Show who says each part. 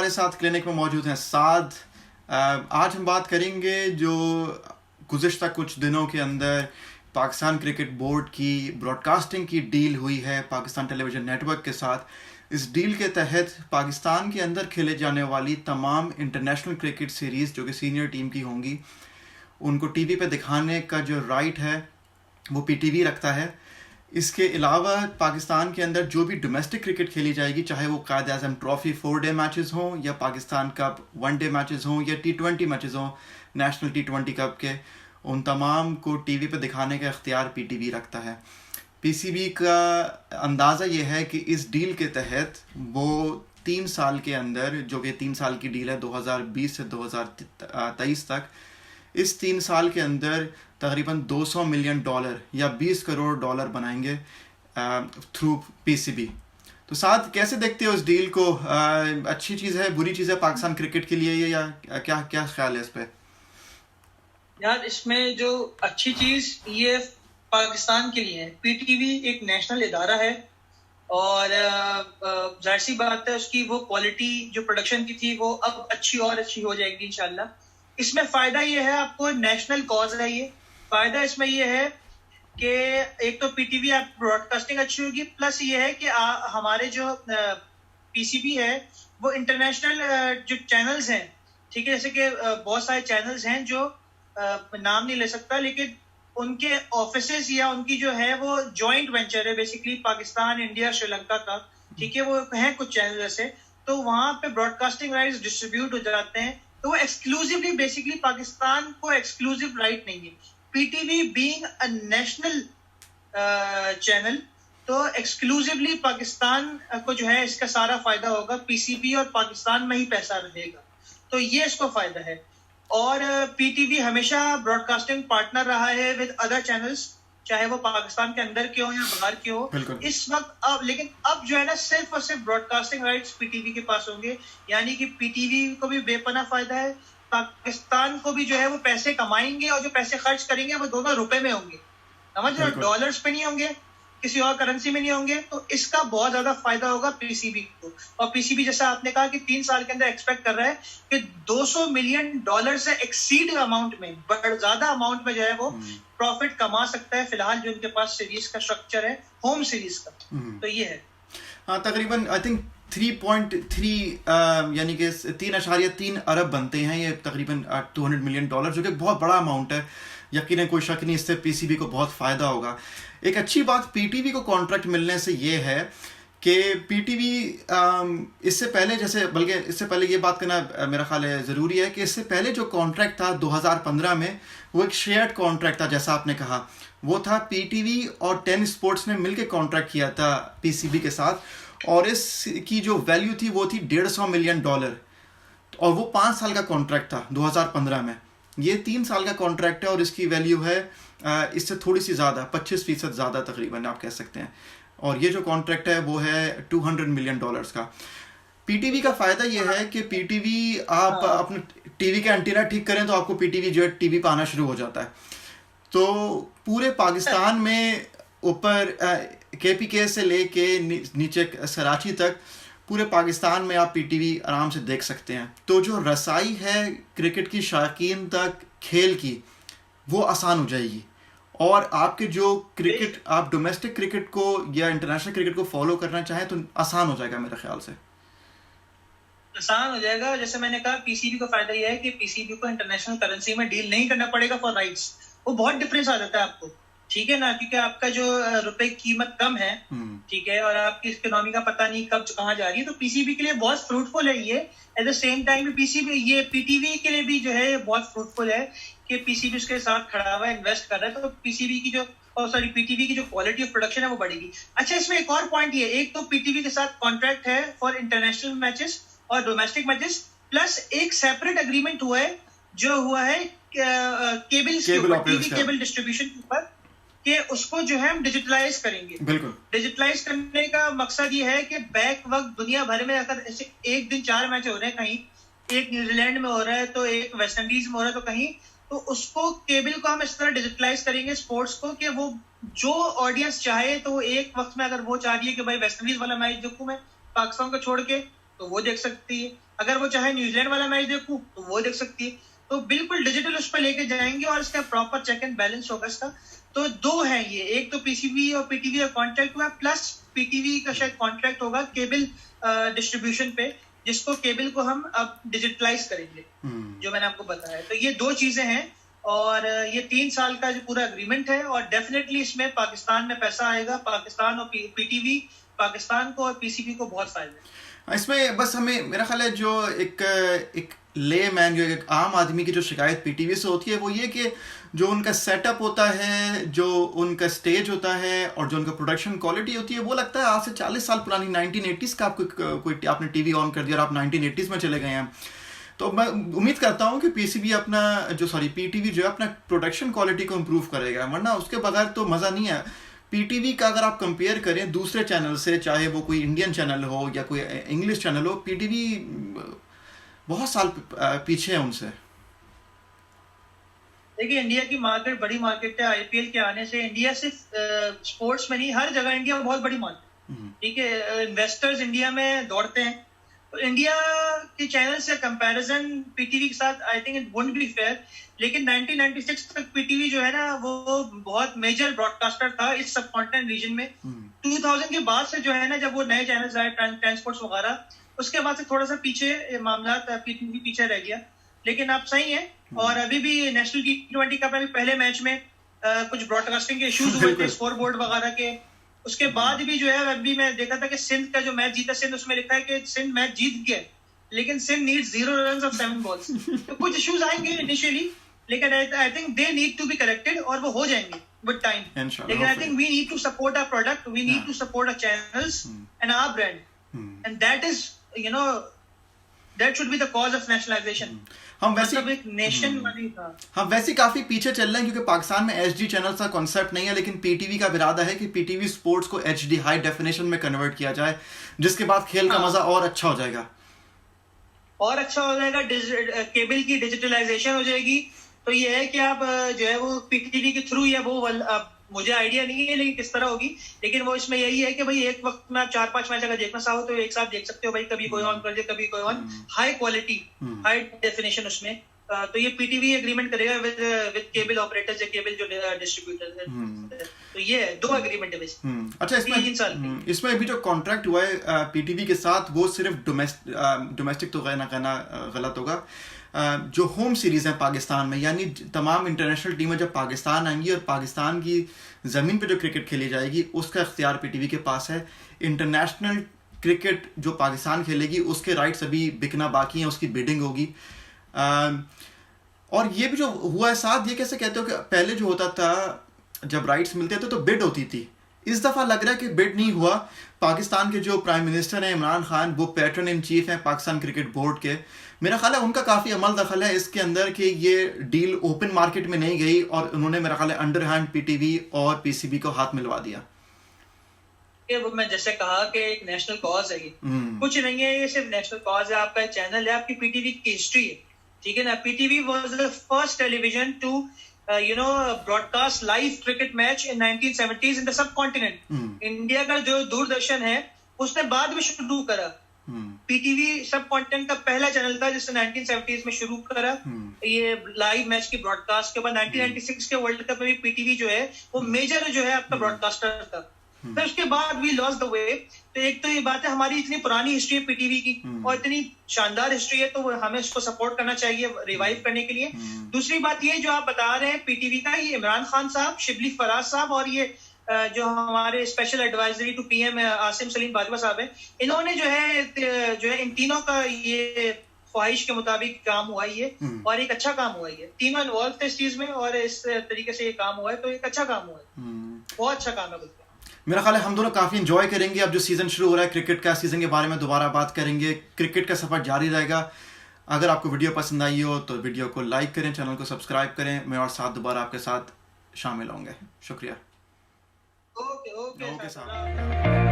Speaker 1: हमारे साथ क्लिनिक में मौजूद हैं साद। आज हम बात करेंगे जो गुज़िश्ता कुछ दिनों के अंदर पाकिस्तान क्रिकेट बोर्ड की ब्रॉडकास्टिंग की डील हुई है पाकिस्तान टेलीविज़न नेटवर्क के साथ। इस डील के तहत पाकिस्तान के अंदर खेले जाने वाली तमाम इंटरनेशनल क्रिकेट सीरीज़ जो कि सीनियर टीम की होंगी, उनको टीवी पे दिखाने का जो राइट है वो पीटीवी रखता है। इसके अलावा पाकिस्तान के अंदर जो भी डोमेस्टिक क्रिकेट खेली जाएगी, चाहे वो कायद आज़म ट्रॉफ़ी 4 डे मैचेस हों या पाकिस्तान कप 1 डे मैचेस हों या T20 मैचेस हों नेशनल T20 कप के, उन तमाम को टीवी पे दिखाने का इख्तियार पीटीवी रखता है। पीसीबी का अंदाज़ा ये है कि इस डील के तहत वो 3 साल के अंदर, जो कि 3 साल की डील है 2020 से 2023 तक, इस 3 साल के अंदर तकरीबन $200 मिलियन या $20 करोड़ बनाएंगे थ्रू पीसीबी। तो साथ कैसे देखते हो इस डील को? अच्छी चीज़ है, बुरी चीज़ है पाकिस्तान क्रिकेट के लिए, या क्या क्या ख्याल है इस पे?
Speaker 2: यार, इसमें जो अच्छी चीज़ ये पाकिस्तान के लिए है, पीटीवी एक नेशनल इदारा है और जाहिर सी बात है उसकी वो क्वालिटी जो प्रोडक्शन की थी वो अब अच्छी और अच्छी हो जाएगी इंशाल्लाह। इसमें फ़ायदा ये है, आपको नेशनल कॉज है ये फ़ायदा इसमें ये है कि एक तो पीटीवी आप ब्रॉडकास्टिंग अच्छी होगी, प्लस ये है कि हमारे जो पीसीबी है वो इंटरनेशनल जो चैनल्स हैं, ठीक है, जैसे कि बहुत सारे चैनल्स हैं जो नाम नहीं ले सकता, लेकिन उनके ऑफिसेज या उनकी जो है वो जॉइंट वेंचर है बेसिकली पाकिस्तान, इंडिया, श्रीलंका का, ठीक है, वो हैं कुछ चैनल ऐसे, तो वहां पे ब्रॉडकास्टिंग राइट्स डिस्ट्रीब्यूट हो जाते हैं, तो वो एक्सक्लूसिवली बेसिकली पाकिस्तान को एक्सक्लूसिव राइट नहीं है। PTV being a national channel, तो एक्सक्लूसिवली पाकिस्तान को जो है इसका सारा फायदा होगा, पीसीबी और पाकिस्तान में ही पैसा रहेगा, तो ये इसको फायदा है। और पीटीवी हमेशा ब्रॉडकास्टिंग पार्टनर रहा है विद अदर चैनल्स, चाहे वो पाकिस्तान के अंदर के हो या बाहर के हो इस वक्त। अब लेकिन अब जो है ना, सिर्फ और सिर्फ ब्रॉडकास्टिंग राइट्स पीटीवी के पास होंगे, यानी कि पीटीवी को भी बेपनाह फायदा है, पाकिस्तान को भी जो है वो पैसे कमाएंगे और जो पैसे खर्च करेंगे वो दोनों रुपए में होंगे, समझ रहे हो, डॉलर्स पे नहीं होंगे, किसी और करेंसी में नहीं होंगे, तो इसका बहुत ज्यादा फायदा होगा पीसीबी को। और पीसीबी जैसा आपने कहा कि 3 साल के अंदर एक्सपेक्ट कर रहा है कि $200 मिलियन से एक्सीड अमाउंट में, बड़ा ज्यादा अमाउंट में जो है वो प्रॉफिट कमा सकता है फिलहाल जो उनके पास सीरीज का स्ट्रक्चर है, होम सीरीज का। तो ये है,
Speaker 1: हाँ, तकरीबन आई थिंक 3.3 यानी कि 3.3 अरब बनते हैं ये, तकरीबन $200 मिलियन, जो कि बहुत बड़ा अमाउंट है। यकीनन कोई शक नहीं, इससे पीसीबी को बहुत फ़ायदा होगा। एक अच्छी बात पीटीवी को कॉन्ट्रैक्ट मिलने से ये है कि पीटीवी इससे पहले, जैसे बल्कि इससे पहले ये बात करना मेरा ख्याल है ज़रूरी है कि इससे पहले जो कॉन्ट्रैक्ट था 2015 में, वो एक शेयर्ड कॉन्ट्रैक्ट था, जैसा आपने कहा, वो था पीटीवी और 10 स्पोर्ट्स ने मिलकर कॉन्ट्रैक्ट किया था पीसीबी के साथ, और इसकी जो वैल्यू थी वो थी $150 मिलियन, और वो 5 साल का कॉन्ट्रैक्ट था 2015 में। ये 3 साल का कॉन्ट्रैक्ट है और इसकी वैल्यू है इससे थोड़ी सी ज़्यादा, 25% ज़्यादा तकरीबन आप कह सकते हैं, और ये जो कॉन्ट्रैक्ट है वो है $200 मिलियन का। पीटीवी का फ़ायदा ये है कि पीटीवी, आप अपने टीवी का एंटीना ठीक करें तो आपको पीटीवी जो है टीवी पर आना शुरू हो जाता है। तो पूरे पाकिस्तान में ऊपर केपीके से लेके नीचे कराची तक, पूरे पाकिस्तान में आप पीटीवी आराम से देख सकते हैं। तो जो रसाई है क्रिकेट की शायकीन तक खेल की, वो आसान हो जाएगी, और आपके जो क्रिकेट, आप डोमेस्टिक क्रिकेट को या इंटरनेशनल क्रिकेट को फॉलो करना चाहें तो आसान हो जाएगा, मेरे ख्याल से
Speaker 2: आसान हो जाएगा। जैसे मैंने कहा, पीसीबी को फायदा यह है कि पीसीबी को इंटरनेशनल करेंसी में डील नहीं करना पड़ेगा फॉर राइट्स, वो बहुत डिफरेंस आ जाता है आपको, ठीक है ना, क्योंकि आपका जो रुपए की कीमत कम है, ठीक है, और आपकी इकोनॉमी का पता नहीं कब कहाँ जा रही है, तो पीसीबी के लिए बहुत फ्रूटफुल है ये। At the same time PCB, ये पीटीवी के लिए भी जो है बहुत फ्रूटफुल है कि पीसीबी उसके साथ खड़ा हुआ है, इन्वेस्ट कर रहा है, तो पीसीबी की जो पीटीवी की जो क्वालिटी ऑफ प्रोडक्शन है वो बढ़ेगी। अच्छा, इसमें एक और पॉइंट ये, एक तो पीटीवी के साथ कॉन्ट्रैक्ट है फॉर इंटरनेशनल मैचेस और डोमेस्टिक मैचेस, प्लस एक सेपरेट एग्रीमेंट हुआ है जो हुआ है केबल टीवी केबल डिस्ट्रीब्यूशन के ऊपर, कि उसको जो है हम डिजिटलाइज करेंगे।
Speaker 1: बिल्कुल,
Speaker 2: डिजिटलाइज करने का मकसद ये है कि बैक वक्त दुनिया भर में अगर ऐसे एक दिन 4 मैच हो रहे हैं, कहीं एक न्यूजीलैंड में हो रहा है तो एक वेस्ट इंडीज में हो रहा है तो कहीं, तो उसको केबल को हम इस तरह डिजिटलाइज करेंगे स्पोर्ट्स को कि वो जो ऑडियंस चाहे तो एक वक्त में अगर वो चाह रही है कि भाई वेस्ट इंडीज वाला मैच देखूं मैं पाकिस्तान को छोड़ के, तो वो देख सकती है। अगर वो चाहे न्यूजीलैंड वाला मैच देखूं तो वो देख सकती है। तो बिल्कुल डिजिटल उस पर लेके जाएंगे और इसका प्रॉपर चेक एंड बैलेंस होगा इसका। तो दो है ये, एक तो पीसीबी और पीटीवी का कॉन्ट्रैक्ट हुआ, प्लस पीटीवी का शायद कॉन्ट्रैक्ट होगा केबल डिस्ट्रीब्यूशन पे, जिसको केबल को हम अब डिजिटलाइज करेंगे, जो मैंने आपको बताया। तो ये दो चीजें हैं और ये 3 साल का जो पूरा एग्रीमेंट है और डेफिनेटली इसमें पाकिस्तान में पैसा आएगा, पाकिस्तान और पीटीवी, पाकिस्तान को और पीसीबी को बहुत फायदा।
Speaker 1: इसमें बस हमें मेरा ख्याल है जो एक ले मैन, जो एक आम आदमी की जो शिकायत पीटीवी से होती है वो ये कि जो उनका सेटअप होता है, जो उनका स्टेज होता है और जो उनका प्रोडक्शन क्वालिटी होती है, वो लगता है आज से 40 साल पुरानी 1980s का कोई आपने टीवी ऑन कर दिया और आप 1980s में चले गए हैं। तो मैं उम्मीद करता हूँ कि पीटीवी जो है अपना प्रोडक्शन क्वालिटी को इम्प्रूव करेगा, वरना उसके बगैर तो मज़ा नहीं है। पीटीवी का अगर आप कंपेयर करें दूसरे चैनल से, चाहे वो कोई इंडियन चैनल हो या कोई इंग्लिश चैनल हो, पीटीवी बहुत साल पीछे है उनसे।
Speaker 2: देखिए इंडिया की मार्केट बड़ी मार्केट है। आईपीएल के आने से इंडिया सिर्फ स्पोर्ट्स में नहीं, हर जगह इंडिया बहुत बड़ी मार्केट, ठीक है। इन्वेस्टर्स इंडिया में दौड़ते हैं, तो इंडिया के चैनल से कंपैरिजन पीटीवी के साथ I think it wouldn't be fair. लेकिन 1996 तक पीटीवी जो है ना वो बहुत मेजर ब्रॉडकास्टर था इस सब कॉन्टिनेंट रीजन में। 2000 के बाद से जो है ना, जब वो नए चैनल्स आए ट्रांसपोर्ट्स वगैरह, उसके बाद से थोड़ा सा पीछे मामला पीटीवी पीछे रह गया। लेकिन आप सही है, और अभी भी नेशनल T20 कप में पहले मैच में कुछ ब्रॉडकास्टिंग के इश्यूज हुए थे, स्कोर बोर्ड वगैरह के। उसके बाद भी जो है, अभी मैं देखा था कि सिंध का जो मैच जीता सिंध, उसमें लिखा है कि सिंध मैच जीत गया, लेकिन Sindh needs 0 runs of 7 balls. तो कुछ इश्यूज आएंगे इनिशियली, लेकिन I think they need to be corrected और वो हो जाएंगे विद टाइम। लेकिन I think we need to support our product, we need to support our channels and our brand, and that is that should be the cause of nationalization.
Speaker 1: हम वैसे
Speaker 2: एक nation वाली था।
Speaker 1: हम वैसे काफी पीछे चल रहे हैं क्योंकि पाकिस्तान में एचडी चैनल का कॉन्सेप्ट नहीं है, लेकिन पीटीवी का इरादा है कि पीटीवी स्पोर्ट्स को एचडी हाई डेफिनेशन में कन्वर्ट किया जाए, जिसके बाद खेल का मजा और अच्छा हो जाएगा।
Speaker 2: और अच्छा हो जाएगा, केबल की डिजिटलाइजेशन हो जाएगी। तो ये है कि आप जो है वो पीटीवी के थ्रू या वो मुझे आइडिया नहीं है लेकिन किस तरह होगी, लेकिन वो इसमें यही है कि भाई एक वक्त में आप 4-5 मैच अगर देखना चाहो तो एक साथ देख सकते हो भाई, कभी कोई ऑन कर दे कभी कोई on, high quality high definition उसमें। तो ये पीटीवी एग्रीमेंट करेगा विद केबल ऑपरेटर्स या केबल जो डिस्ट्रीब्यूटर्स है। तो ये दो एग्रीमेंट है वैसे।
Speaker 1: अच्छा, इसमें अभी जो कॉन्ट्रैक्ट हुआ है पीटीवी के साथ, वो सिर्फ डोमेस्टिक तो कहना गलत होगा, जो होम सीरीज है पाकिस्तान में, यानी तमाम इंटरनेशनल टीमें जब पाकिस्तान आएंगी और पाकिस्तान की ज़मीन पे जो क्रिकेट खेली जाएगी उसका इख्तियार पीटीवी के पास है। इंटरनेशनल क्रिकेट जो पाकिस्तान खेलेगी उसके राइट्स अभी बिकना बाकी हैं, उसकी बिडिंग होगी। और ये भी जो हुआ है साथ, ये कैसे कहते हो कि पहले जो होता था जब राइट्स मिलते थे तो बिड होती थी, इस दफ़ा लग रहा है कि बिड नहीं हुआ। पाकिस्तान के जो प्राइम मिनिस्टर हैं इमरान खान, वो पैटर्न इन चीफ हैं पाकिस्तान क्रिकेट बोर्ड के। मेरा ख्याल है उनका काफ़ी अमल दखल है इसके अंदर कि ये डील ओपन मार्केट में नहीं गई और उन्होंने मेरा ख्याल है अंडर हैंड पीटीवी और पीसीबी को हाथ मिलवा दिया।
Speaker 2: वो मैं जैसे कहा कि एक नेशनल कॉज है, ये कुछ नहीं है, ये सिर्फ नेशनल कॉज है। आपका चैनल है, आपकी पीटीवी की हिस्ट्री है, ठीक है ना। PTV was the first television to broadcast live cricket match in 1970s in the subcontinent. India का जो दूरदर्शन है उसने बाद में शुरू करा। पीटीवी सब कॉन्टिनेंट का पहला चैनल था जिसने 1970s में शुरू करा ये लाइव मैच की ब्रॉडकास्ट के बाद। 1996 के वर्ल्ड कप में भी पीटीवी जो है वो मेजर जो है आपका ब्रॉडकास्टर था। फिर उसके बाद वी लॉस्ट द वे। तो एक तो ये बात है, हमारी इतनी पुरानी हिस्ट्री है पीटीवी की और इतनी शानदार हिस्ट्री है, तो हमें उसको सपोर्ट करना चाहिए रिवाइव करने के लिए। दूसरी बात ये जो आप बता रहे हैं पीटीवी का, ये इमरान खान साहब, शिबली फराज साहब और ये जो हमारे special advisory to PM Asim Saleem Bajwa साहब है, इन्होंने जो है इन तीनों का ये ख्वाहिश के मुताबिक काम हुआ ये, और एक अच्छा काम हुआ ये। तीनों इन्वॉल्व थे इस चीज में और इस तरीके से ये काम हुआ है, तो एक अच्छा काम हुआ है, बहुत अच्छा काम है।
Speaker 1: मेरा ख्याल है हम दोनों काफ़ी इंजॉय करेंगे। अब जो सीज़न शुरू हो रहा है क्रिकेट का, सीज़न के बारे में दोबारा बात करेंगे। क्रिकेट का सफ़र जारी रहेगा। अगर आपको वीडियो पसंद आई हो तो वीडियो को लाइक करें, चैनल को सब्सक्राइब करें। मैं और साथ दोबारा आपके साथ शामिल होंगे। शुक्रिया।
Speaker 2: ओके साहब।